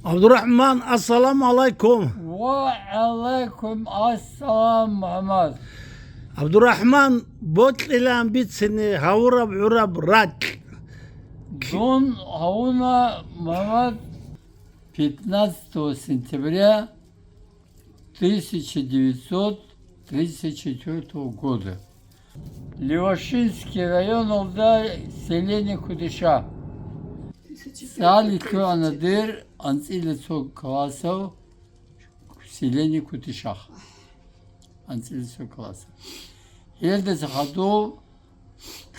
Abdurrahman, assalamu alaikum. وعليكم السلام محمد. Abdurrahman, bot ilan bitsini havurab urab rak. Дон Хауна محمد 15 сентября 1934 года. Левашинский район, Алдай, селение Кудыша. Саликю Анадыр, Анцилицо Классов, селение Кутышах. Анцилицо Классов. Ельда Захадов,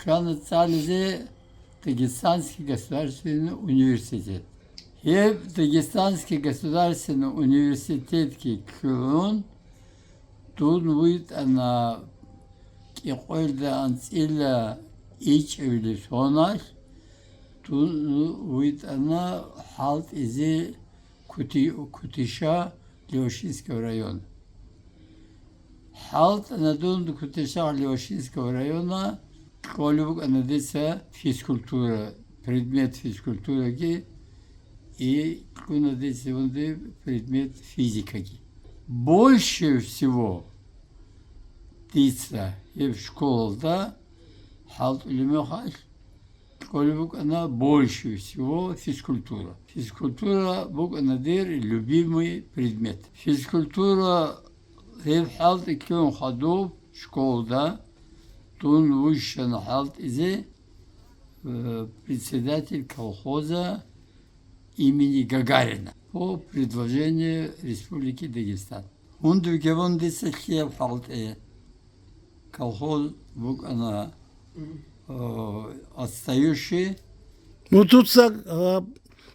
Хана Цализе, Дагестанский государственный университет. Дагестанский государственный университет Кюлун, тут будет она Кихольда Анциля Ич Эволюционар, тут будет она Халт Изи Кутыша Левашинского района. Халт Анадун Кутыша Левашинского района, Колюбок Анадиса физкультура, предмет физкультуры и Кунадиса предмет физики. Больше всего дица и в школе Халт Улимахаш, Колюбок она больше всего физкультура. Физкультура бук анадир любимый предмет. Физкультура в Халт и Кюн Хадов школа, Тун Вущен Халт Изе, председатель колхоза имени Гагарина по предложению Республики Дагестан. Он двигавон десятилетия в Халте. Колхоз бук она отстающий. Ну тут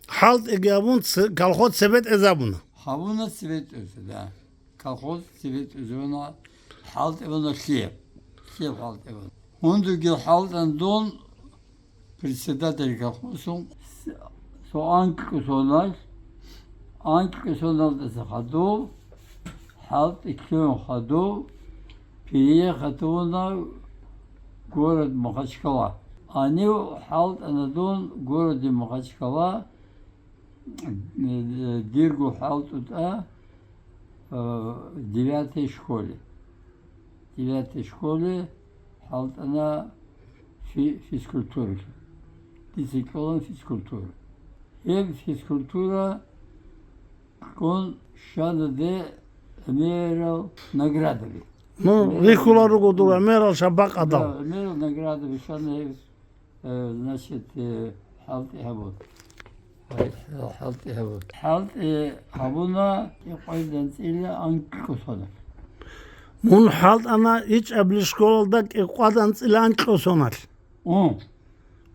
халт игавун колхоз совет эзабуна. Хавуна цвет özü, да. Колхоз цвет özü, Халт evona хлеб. Хлеб халт evona. Он дуги халтан дон председатель колхоза со анки кусонал да хадов, халт икон хадов, переехал на город Махачкала. Они халт анадон в городе Махачкала, диргу халт в 9 школе. В 9 школе халт она физкультура. Дисциплина физкультура. И физкультура он шанаде мерил наградами. Ну, вихулару годура мерал шабак адал. Да, мерил наградами шаны, значит, халт и хабут. Халт и хабут. Халт и хабуна يقعد إلى أنكسونا. Mun halt ana hiç abli şkoldak ikwadan ilan klosonar.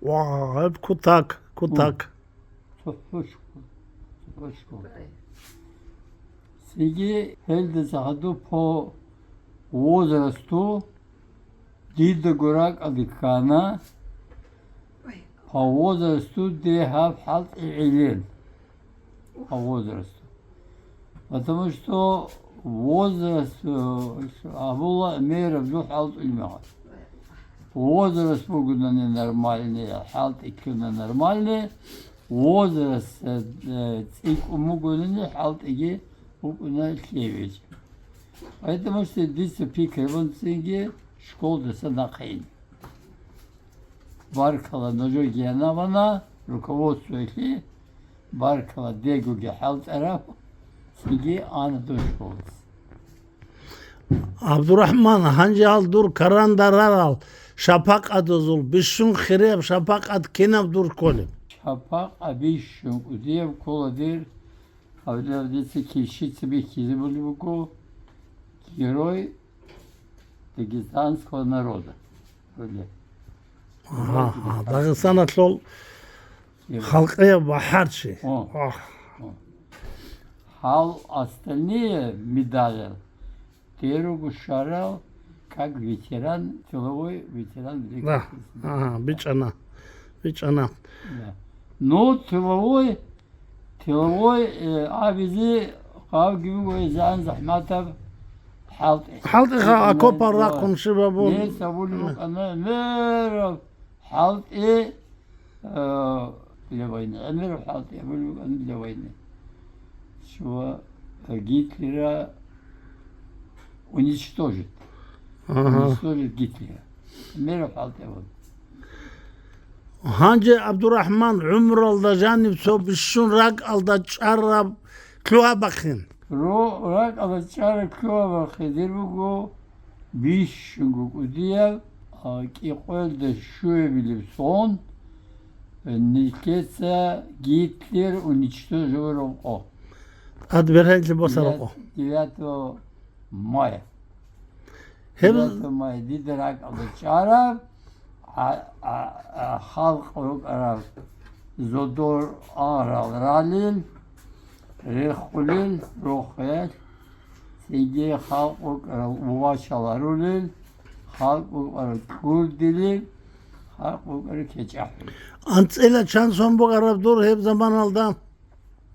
Vay, hep kutak. Сега хелде захаду по возрасту дида горак адикана по возрасту дехав халт илин по возрасту. Потому что возраст Абула мера вдруг халт ильмагат. Возраст погуна ненормальный, халт икуна нормальный, возраст цик умугуна халт иги укуна шлевич. Поэтому что дица пика вон цинги школда санахин. Баркала ножоги янавана, руководство их, баркала дегуги халт араб, цинги ана до школы. Abdurrahman hangi al dur karandarar al. Şapak adozul. Bişun khireb şapak ad kenav dur kolim. Şapak abişun udiyev koladir. Avderdesi kişi bir kizi bulbuku. Герой дагестанского народа. Ага, Дагестан атлол халкая бахарчи. Хал остальные медали Теру Гушарал как ветеран, тыловой ветеран Великой Да, Отечественной. ага, бичана. Да. Но тыловой абизи қав gibi зан захматов حالت Halka akopar rakun şibabul. ناس أقول لك أنا مير حالت إيه لوين أمير حالت أقول لك أنا لوين что Гитлера уничтожит. Aha. Уничтожит Гитлера. Мера вот. Hangi Abdurrahman Umr alda canım so bişun rak alda çarab kloğa bakın. Рак алачара клава хедербуго биш гудия ки қолда шуе билip сон никеца Гитлер уничтожил о. Ad verhence bosarak o. 9 мая. Hem 9 мая дидерак алачара халк араб зодор арал ралил Рехулил, Рохел, Сиге Халк Уваşalarulil, Halk Kurdilil, Halk Keçahil. Antsela çan son bu Arap dur hep zaman aldı.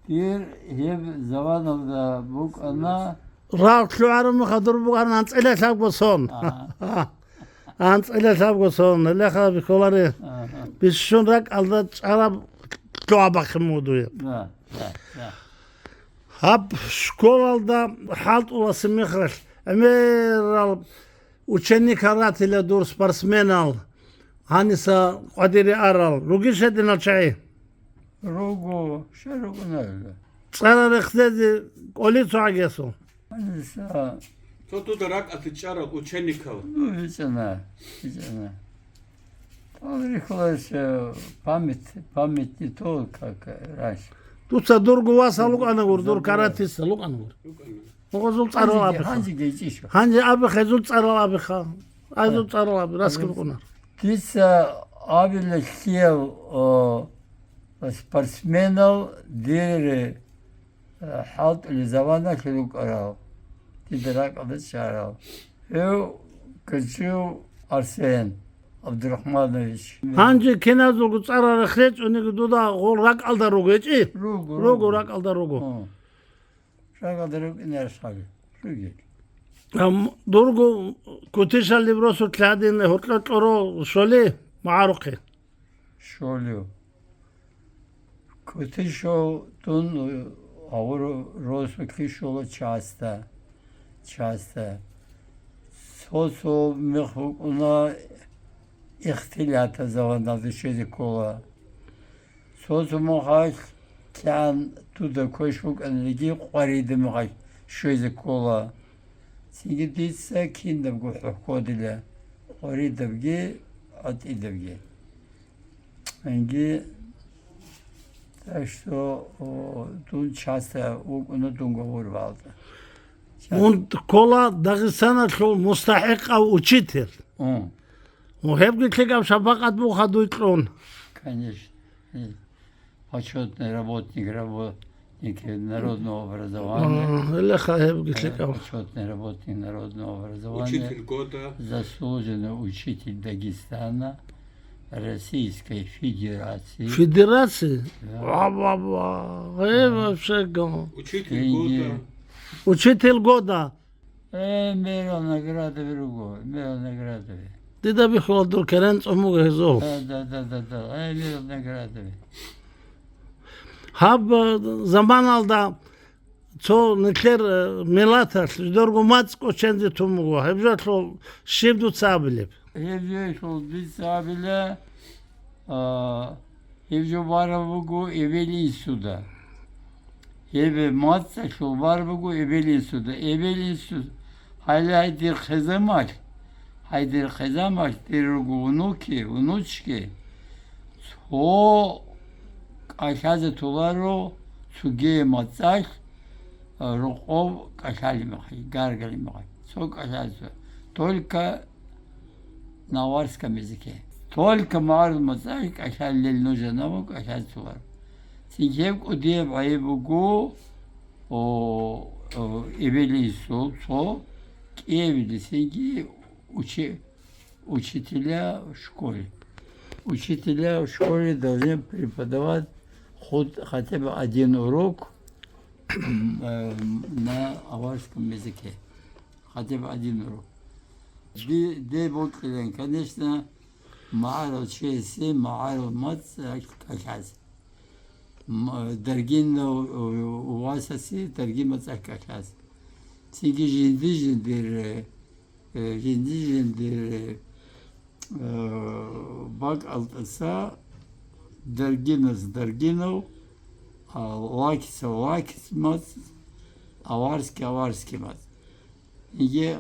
Bir hep zaman oldu bu ana Rak kloğarı mı kadır bu kan antsela sak bu son. Antsela sak bu son. Lekha bir koları. Bişun rak alda çarab kloğa bakın modu. da. Hap şkolada halt olası mihraş. Emer učenik arat ile dur sportsmen al. Hanisa qadiri aral. Rugiş edin açayı. Rugo, şerugu nerede? Tsara rekhtedi oli çoğagesu. Hani sa, To tu da rak atычара учеников. hiç ana. Alrikolarsa pametli tol kaka raş. Tutsa dur guvasa luk ana gur dur karatisa luk ana gur. Oğuzul tsara abi. Hangi geçiş o? Hangi abi khezul tsara abi kha. Ayzul tsara abi raskıl kunar. Тица абиле сел спортсменов дери халт или завана хилук арал. Тидрак алыш шарал. Качу Арсен Абдурахманович. Hangi kenazul tsara rekhlet onu duda gol rak alda rugu içi. Ругу. Rugu rak alda rugu. Шагадрык инер шаги. Руги. Durgu kutişa librosu tladin hotlat oro şoli maaruki. Шолю. Кутишо тун авро росу кишоло часта. Сосо мехуна ихтилята заванда шези кола. Сосо мохаш кян туда кошук энергии қвариды мохаш шези кола. Сиги дитса киндам го ходиле. Қваридавги от идавги. Энги так что тут часто onu договаривался. Und kola Dağıstan'a çok mustahik av uçitir. O hep gittik av şafakat bu kaduytlun. Конечно. Почетный работник народного образования. Leha hep gittik av. Почетный работник народного образования. Учитель года. Заслуженный учитель Дагестана Российской Федерации. Federasi. Да. Baba. Ey şego. Учитель Деньги. года. Uçitil goda. Мерил награды в другой. Мерил награды. Dida bir koldur keren çomuk hezol. Да. Мерил награды. Hab zaman alda ço nekler milatar. Dorgu maç koçenzi tumugu. Hep jatlo şibdu tsabilip. Evciyol biz abiyle evci var bu eveli suda. Ev matsa şu var bu eveli suda. Eveli su. Haylaydır kızamaş. Haydır kızamaş dergu unuçki. O aşağıda tularro suge matsaş. Руков кашали махай, гаргали махай. Сок аşağısı. Только на аварском языке. Только маарл мацай кашаллел нужен намок аşağısı var. Синкев удев айбугу о eveli со Киеве синки учителя в школе. Учителя в школе должны преподавать хотя бы один урок на аварском языке. Хотя бы один урок. Конечно, معارض شيء معارض مات كشاز. Dergin u vasası dergin matsakakas. Çünkü jindir bak altısa derginov lakis maz avarski maz. İyi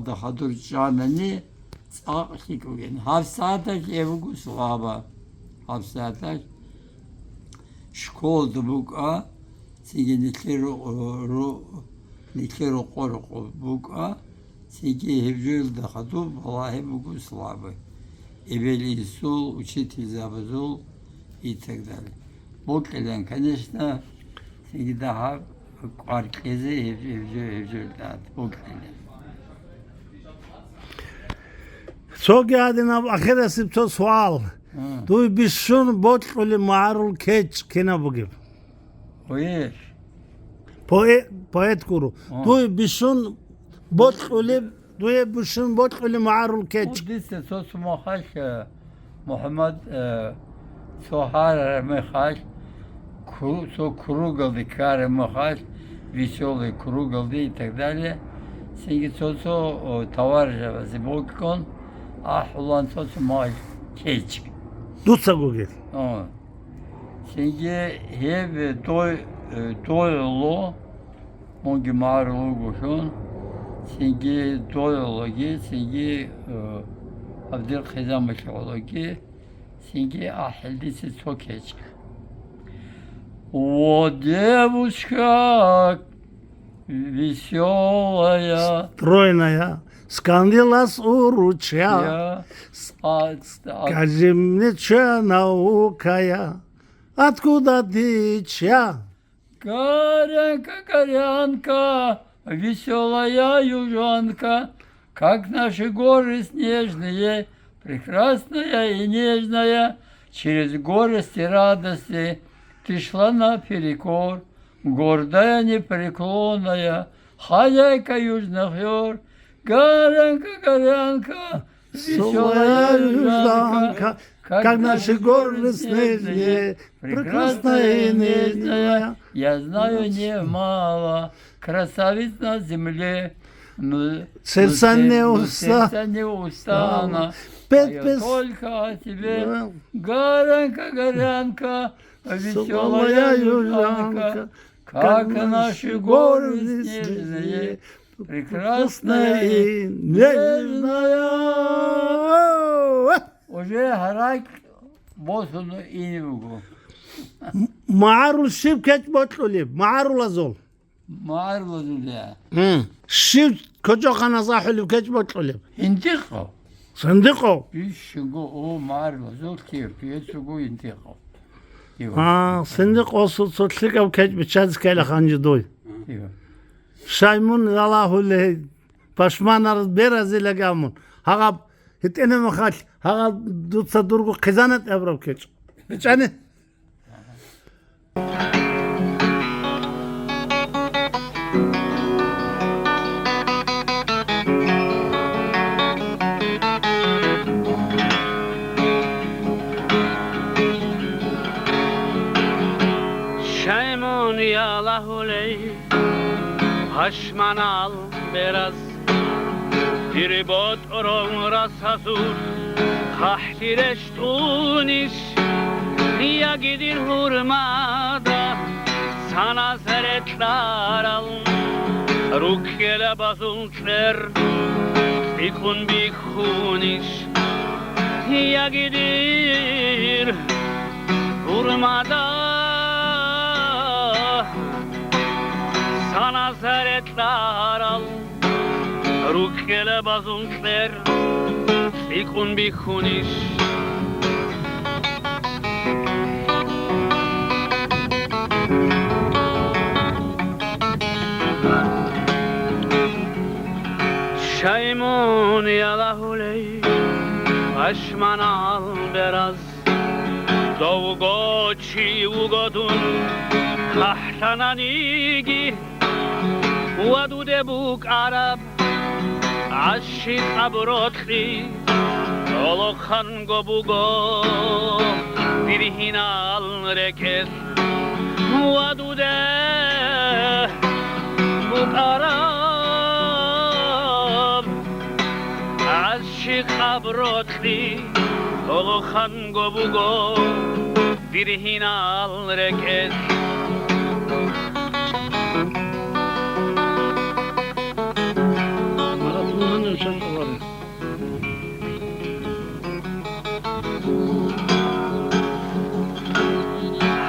da hadur canını akik bugün. Hafsataş evgus laba. Hafsataş şkoldu buka. Çünkü nikero korku buka. Çünkü hevcül de hadu vallahi bugus laba. Eveli sul, учитель забзул и так далее. Бокелен, конечно, всегда аркезе evcüldat. Bokelen. Çok yadın ab ahiresip to sual. Duy bişun bot oli marul keç kina bugib. Oyer. Poet kuru. Duy bişun bot oli duy bişun bot oli marul keç. Bu disse sos muhaş Muhammed Sohar Mekhaş кругл кар махаш, веселый кругл и так далее. Сенги сосо товар зибокон, улан сосо май кеч. Dutsa gugil. Сенги хев дойло, монги марлу гушон, сенги дойлоги, сенги Абдил Хизамашологи, сенги ахилдиси сокеч. О, девушка веселая, Стройная, скандилас уруча, скажи мне, че наукая, откуда ты чья? Горянка, горянка, веселая южанка, как наши горы снежные, прекрасная и нежная, через горести радости ты шла наперекор, гордая, непреклонная, хозяйка южных гор. Горянка, горянка, веселая южанка, как наши горы снежные, прекрасная и нежная. Я знаю немало красавиц на земле, но сердца не устану. Петь, Только о тебе, горянка, горянка, веселая южанка, как наши горы снежные, прекрасная и нежная. Уже гарак босуну инивгу. Mağarul şif keç boçluli, mağarul azol. Mağarlı dünya. Şif koca kanasa hülü keç boçluli. İntiko. Sındiko. Bir şugu o mağarlı zor ki piyesugu intiko. Ha, sındık olsun sotlik av keç biçaz keyle hancı doy. Şaymun Allah'u paşmanarız biraz ile gamun. Haga hitene mekhaç, haga dutsa durgu kızanet evrav keç. Biçani. Şeymun yalahuley Haşmanal biraz Bir bot oron rasazur Kahtireş tuniş Ya gidir hurmada Sana seretler al Rukkele bazunçler Bikun bikuniş Ya gidir hurmada Sana seretler al Rukkele bazunçler Bikun bikuniş Şeymun yalahuley Aşman al biraz Довго чи угодун Хахтананigi Уадуде бук араб Ашик абротли Олохан гобуго virhinal reket Vadude buk arab Aşık abrotli Olokhan gobugo virhinal reket Maratmanın çocukları.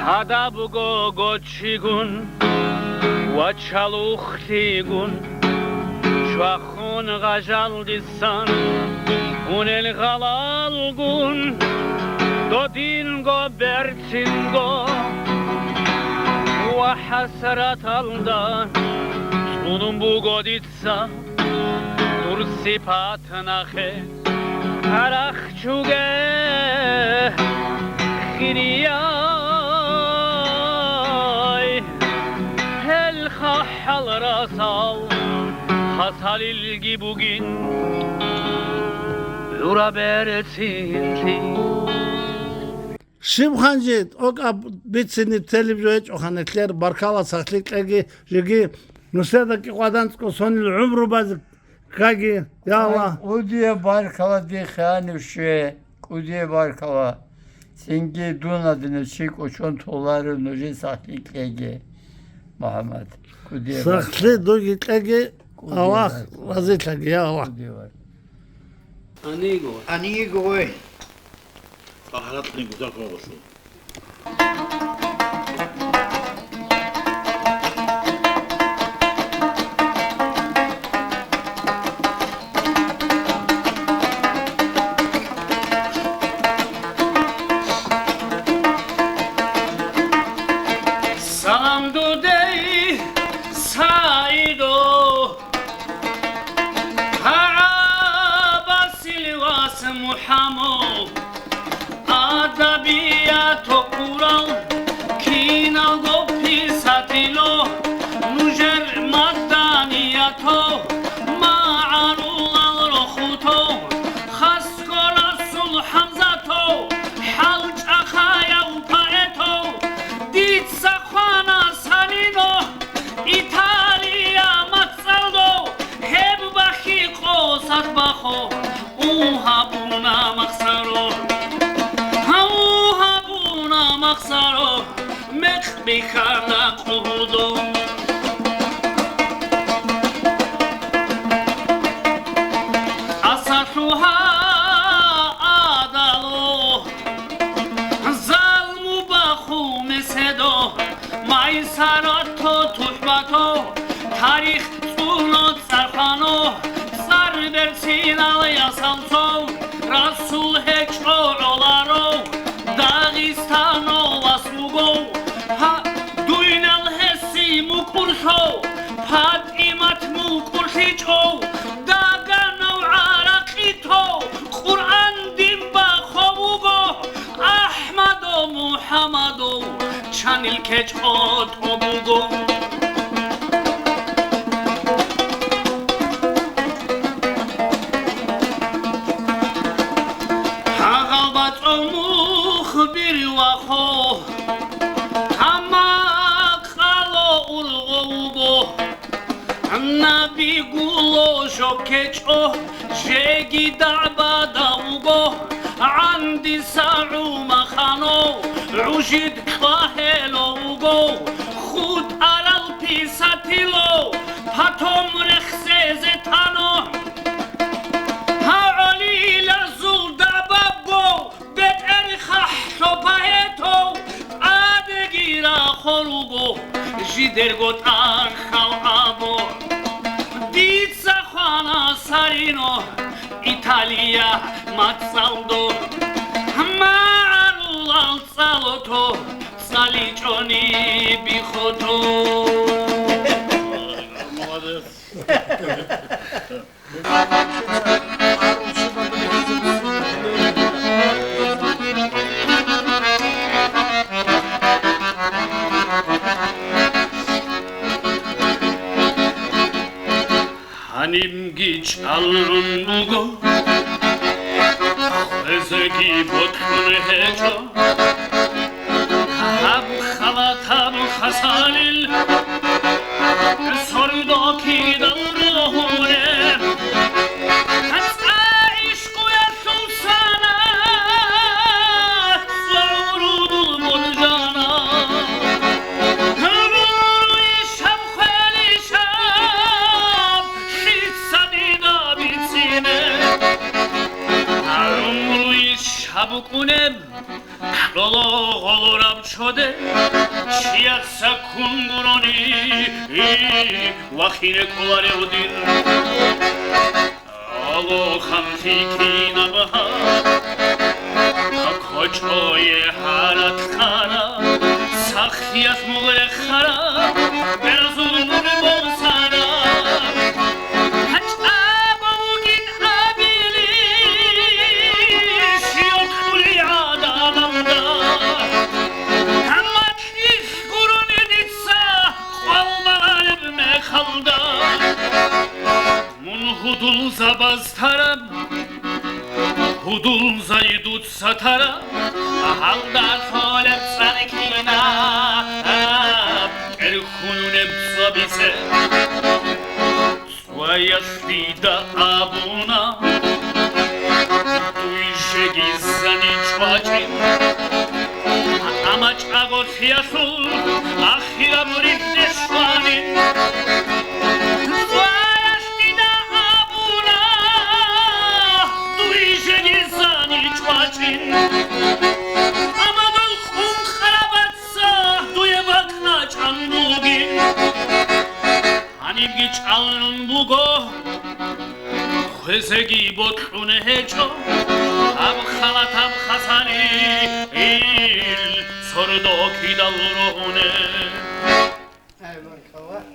Hada bugo gochigun Vachaluchtigun Şuakhun gajal disan Unel galalgun Dodingo bertingo Vahasrat aldan Sunum bugo ditsa Dur sipat nahe Arakçuge Khiriyay Hel khahal rasal Hasal ilgi bugün Lura bertinti Şimhancı o bitsini televizyon ohanetler barkala saklıkları jigi nusedaki qadansko sonil umru bazık kagi ya Allah Udiye barkala di khani şe udiye barkala Sengi dun adını çık o çontoları noje saklıkları Muhammed Udiye saklı do gitlagi Allah razıtlagi ya Allah Anigo. Baharatlı güzel kokusu. Salam dudey saido Basilvas muhamo Adabiyato kural Kinal gopisatilo Nujer madaniyato Ma'arulal rohuto Khaskola sul hamzato Halç akhaya upaeto Ditsa khana salino İtalya matsaldo Heb bahi qosat bakho Uha buna maksaro Uha buna maksaro Mekbikana kuhudo Asatuha adalo Zalmu bakhu mesedo Maysarato tuhbato Tarih tsunot sarfano Sar bersin al yasalto Rasul heço olaro Dağistano vasmugo Ha duynal hesi mukurso Pat imat mukursiço Dagano arakito Kur'an dimba khovugo Ahmado Muhammado Çanil keç ot obugo Hagalbat mukhbir vakho Hamakalo ulgovugo Nabi gulo jokeço Jegi da'bada ugo Andi sa'u makhano Ujid khahelo ugo Khud alal pisatilo Patom rekhse zetano Ha'ali lazul dababbo Bet erkhah shopaheto Adegira khorugo Jidergot arkhal abo Ditsa khana sarino İtalya matsaldo Ma'arul al saloto Saliçoni bikhoto Hanim giç alrun bugo Ezegi botkun heço ხასალილ სორდოქი დალროჰუნე ხასა იშკუა სულსანა სლაურუდულ ბონჯანა ჰაბური შამხელი შამ შიცადიდა ბიცინე არუმლუი შაბუკუნემ ლოლო ღოლორამ ჩოდე ჩიაცა კუნგურონი ვახინე კოლარე უდილ ალო ხამფიკინა ბაჰა კოჩოე ჰარათ ხარა სახიათ მუღრე ხარა ბერაზულ მუღრე ბონსარა Hudul zabaztaram Hudul zaydut sataram Halda tolet sarkina Erhunune bzabise Svayasli da abuna Duyşe gizani çvaçin Amaç agot yasul Ahira murid neşvanin Amadul khun kharabatsa duye bakna çandugin Hanim giç alnun bugo Khwezegi botlune heço Ab khalatam khasani Il sordoki dalrohune